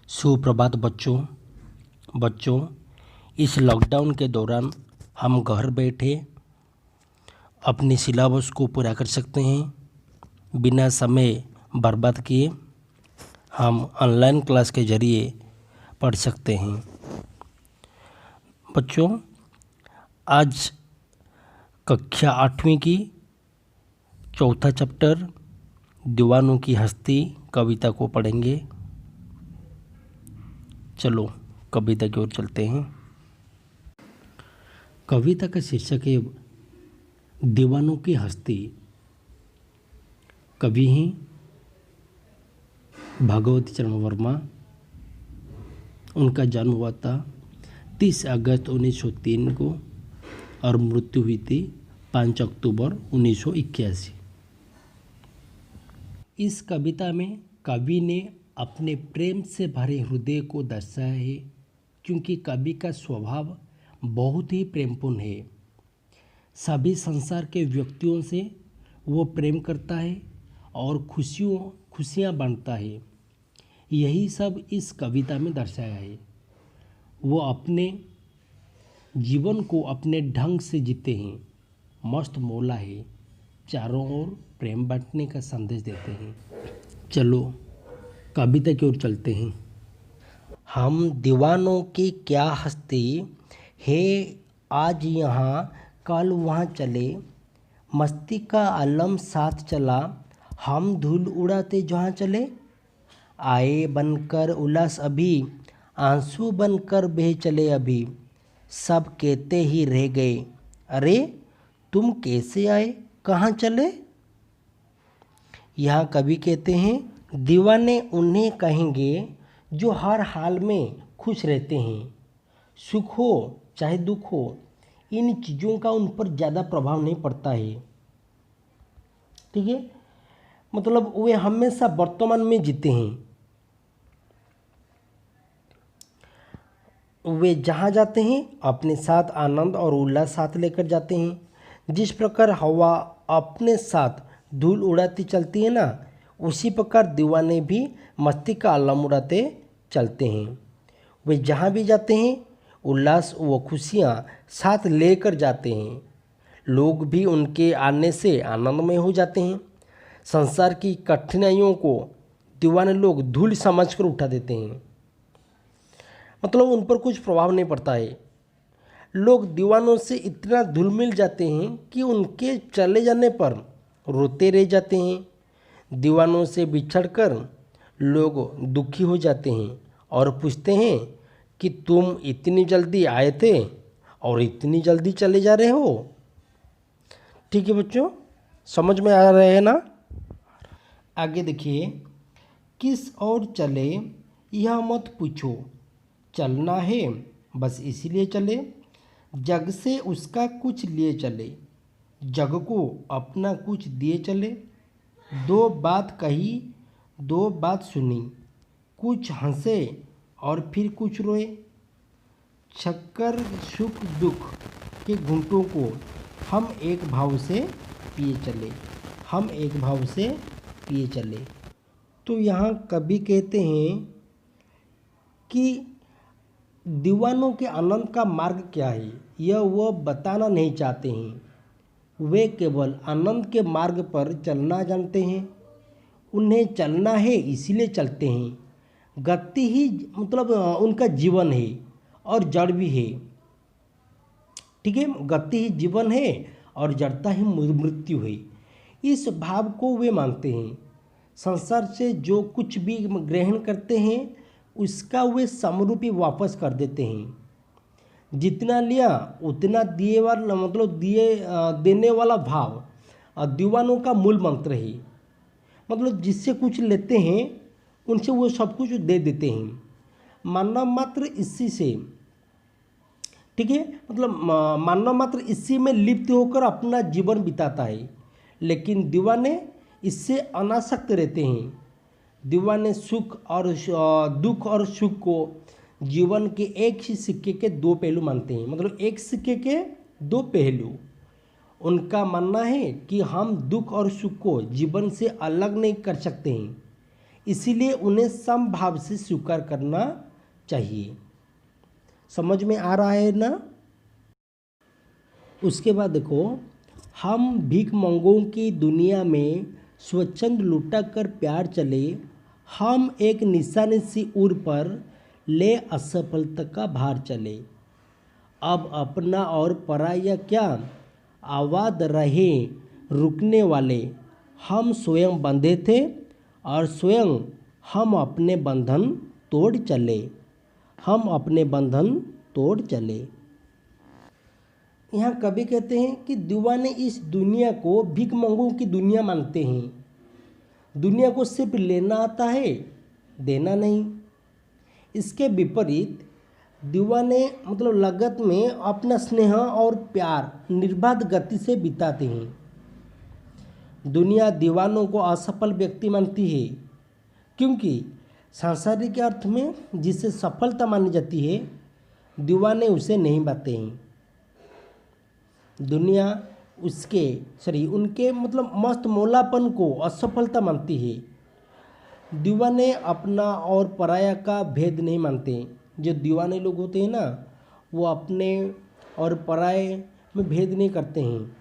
सुप्रभात बच्चों इस लॉकडाउन के दौरान हम घर बैठे अपने सिलेबस को पूरा कर सकते हैं। बिना समय बर्बाद किए हम ऑनलाइन क्लास के ज़रिए पढ़ सकते हैं। बच्चों, आज कक्षा 8वीं की चौथा चैप्टर दीवानों की हस्ती कविता को पढ़ेंगे। चलो कविता की ओर चलते हैं। कविता का शीर्षक है दीवानों की हस्ती। कवि हैं भागवती चरण वर्मा। उनका जन्म हुआ था 30 अगस्त 1903 को और मृत्यु हुई थी 5 अक्टूबर 1981। इस कविता में कवि ने अपने प्रेम से भरे हृदय को दर्शाया है, क्योंकि कवि का स्वभाव बहुत ही प्रेमपूर्ण है। सभी संसार के व्यक्तियों से वो प्रेम करता है और खुशियाँ बांटता है। यही सब इस कविता में दर्शाया है। वो अपने जीवन को अपने ढंग से जीते हैं। मस्त मौला है, चारों ओर प्रेम बांटने का संदेश देते हैं। चलो कविता की ओर चलते हैं। हम दीवानों की क्या हस्ती है, आज यहाँ कल वहाँ चले, मस्ती का आलम साथ चला, हम धूल उड़ाते जहाँ चले, आए बनकर उल्लास अभी, आंसू बनकर बह चले अभी, सब कहते ही रह गए, अरे तुम कैसे आए कहाँ चले। यहाँ कवि कहते हैं दीवाने उन्हें कहेंगे जो हर हाल में खुश रहते हैं। सुख हो चाहे दुख हो, इन चीज़ों का उन पर ज़्यादा प्रभाव नहीं पड़ता है। ठीक है, मतलब वे हमेशा वर्तमान में जीते हैं। वे जहाँ जाते हैं अपने साथ आनंद और उल्लास साथ लेकर जाते हैं। जिस प्रकार हवा अपने साथ धूल उड़ाती चलती है ना, उसी प्रकार दीवाने भी मस्ती का आलम उड़ाते चलते हैं। वे जहाँ भी जाते हैं उल्लास व खुशियाँ साथ लेकर जाते हैं। लोग भी उनके आने से आनंदमय हो जाते हैं। संसार की कठिनाइयों को दीवाने लोग धूल समझकर उठा देते हैं, मतलब उन पर कुछ प्रभाव नहीं पड़ता है। लोग दीवानों से इतना धुल मिल जाते हैं कि उनके चले जाने पर रोते रह जाते हैं। दीवानों से बिछड़कर लोग दुखी हो जाते हैं और पूछते हैं कि तुम इतनी जल्दी आए थे और इतनी जल्दी चले जा रहे हो। ठीक है बच्चों, समझ में आ रहे हैं ना। आगे देखिए, किस ओर चले यह मत पूछो, चलना है बस इसीलिए चले, जग से उसका कुछ लिए चले, जग को अपना कुछ दिए चले। दो बात कही दो बात सुनी, कुछ हंसे और फिर कुछ रोए, छक्कर सुख दुख के घूंटों को हम एक भाव से पिए चले, हम एक भाव से पिए चले। तो यहाँ कवि कहते हैं कि दीवानों के आनंद का मार्ग क्या है, यह वह बताना नहीं चाहते हैं। वे केवल आनंद के मार्ग पर चलना जानते हैं। उन्हें चलना है इसीलिए चलते हैं। गति ही मतलब उनका जीवन है और जड़ भी है। ठीक है, गति ही जीवन है और जड़ता ही मृत्यु है। इस भाव को वे मानते हैं। संसार से जो कुछ भी ग्रहण करते हैं उसका वे समरूपी वापस कर देते हैं। जितना लिया उतना दिए वाला, मतलब देने वाला भाव दीवानों का मूल मंत्र है। मतलब जिससे कुछ लेते हैं उनसे वो सब कुछ दे देते हैं। मानव मात्र इसी से, ठीक है, मतलब मानव मात्र इसी में लिप्त होकर अपना जीवन बिताता है, लेकिन दीवाने इससे अनासक्त रहते हैं। दीवाने सुख और दुख और सुख को जीवन के एक ही सिक्के के दो पहलू मानते हैं। मतलब एक सिक्के के दो पहलू। उनका मानना है कि हम दुख और सुख को जीवन से अलग नहीं कर सकते हैं। इसीलिए उन्हें समभाव से स्वीकार करना चाहिए। समझ में आ रहा है ना? उसके बाद देखो, हम भीख मंगों की दुनिया में स्वच्छंद लुटा कर प्यार चले, हम एक निशाने सी उर पर ले असफलता का भार चले। अब अपना और पराया क्या, आवाज रहे रुकने वाले, हम स्वयं बंधे थे और स्वयं हम अपने बंधन तोड़ चले, हम अपने बंधन तोड़ चले। यहाँ कवि कहते हैं कि दीवाने इस दुनिया को भीख मंगों की दुनिया मानते हैं। दुनिया को सिर्फ लेना आता है, देना नहीं। इसके विपरीत दीवाने मतलब लगत में अपना स्नेह और प्यार निर्बाध गति से बिताते हैं। दुनिया दीवानों को असफल व्यक्ति मानती है, क्योंकि सांसारिक अर्थ में जिसे सफलता मानी जाती है, दीवाने उसे नहीं पाते हैं। दुनिया उनके मतलब मस्त मौलापन को असफलता मानती है। दीवाने अपना और पराया का भेद नहीं मानते। जो दीवाने लोग होते हैं ना, वो अपने और पराये में भेद नहीं करते हैं।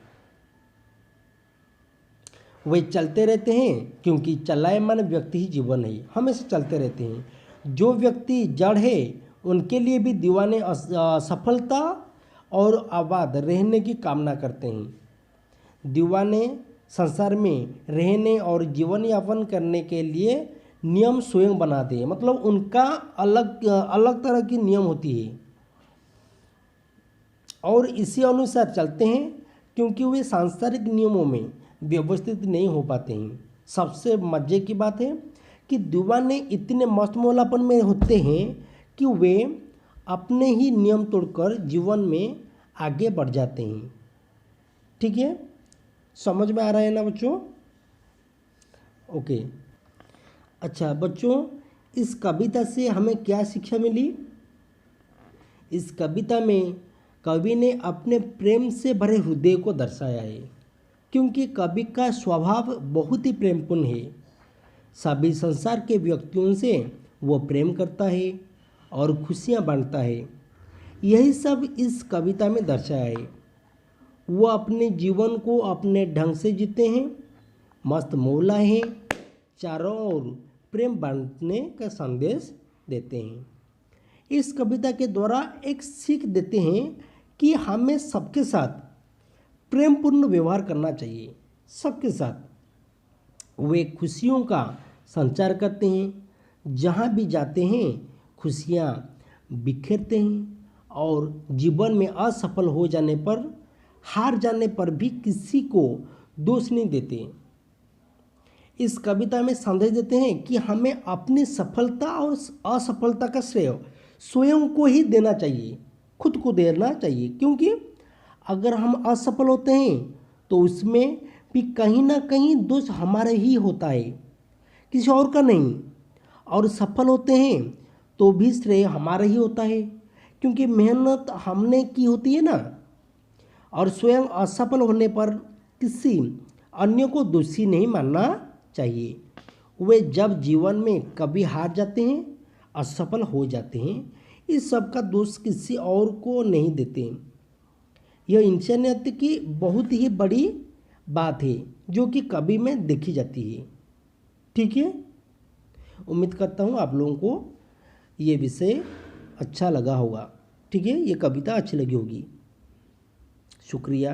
वे चलते रहते हैं, क्योंकि चलायमान व्यक्ति ही जीवन है, हमेशा चलते रहते हैं। जो व्यक्ति जड़ है, उनके लिए भी दीवाने सफलता और आबाद रहने की कामना करते हैं। दीवाने संसार में रहने और जीवन यापन करने के लिए नियम स्वयं बनाते हैं, मतलब उनका अलग अलग तरह की नियम होती है और इसी अनुसार चलते हैं, क्योंकि वे सांसारिक नियमों में व्यवस्थित नहीं हो पाते हैं। सबसे मज़े की बात है कि दीवाने इतने मस्त मौलापन में होते हैं कि वे अपने ही नियम तोड़कर जीवन में आगे बढ़ जाते हैं। ठीक है, समझ में आ रहा है ना बच्चों? ओके। अच्छा बच्चों, इस कविता से हमें क्या शिक्षा मिली? इस कविता में कवि ने अपने प्रेम से भरे हृदय को दर्शाया है, क्योंकि कवि का स्वभाव बहुत ही प्रेमपूर्ण है। सभी संसार के व्यक्तियों से वो प्रेम करता है और खुशियाँ बांटता है। यही सब इस कविता में दर्शाया है। वो अपने जीवन को अपने ढंग से जीते हैं, मस्त मौला हैं, चारों ओर प्रेम बांटने का संदेश देते हैं। इस कविता के द्वारा एक सीख देते हैं कि हमें सबके साथ प्रेमपूर्ण व्यवहार करना चाहिए। सबके साथ वे खुशियों का संचार करते हैं। जहाँ भी जाते हैं खुशियाँ बिखेरते हैं और जीवन में असफल हो जाने पर, हार जाने पर भी किसी को दोष नहीं देते। इस कविता में संदेश देते हैं कि हमें अपनी सफलता और असफलता का श्रेय स्वयं को ही देना चाहिए, खुद को देना चाहिए, क्योंकि अगर हम असफल होते हैं तो उसमें भी कहीं ना कहीं दोष हमारा ही होता है, किसी और का नहीं। और सफल होते हैं तो भी श्रेय हमारा ही होता है, क्योंकि मेहनत हमने की होती है ना। और स्वयं असफल होने पर किसी अन्य को दोषी नहीं मानना चाहिए। वे जब जीवन में कभी हार जाते हैं, असफल हो जाते हैं, इस सब का दोष किसी और को नहीं देते। यह इंसानियत की बहुत ही बड़ी बात है जो कि कवि में देखी जाती है। ठीक है, उम्मीद करता हूँ आप लोगों को ये विषय अच्छा लगा होगा। ठीक है, ये कविता अच्छी लगी होगी। शुक्रिया।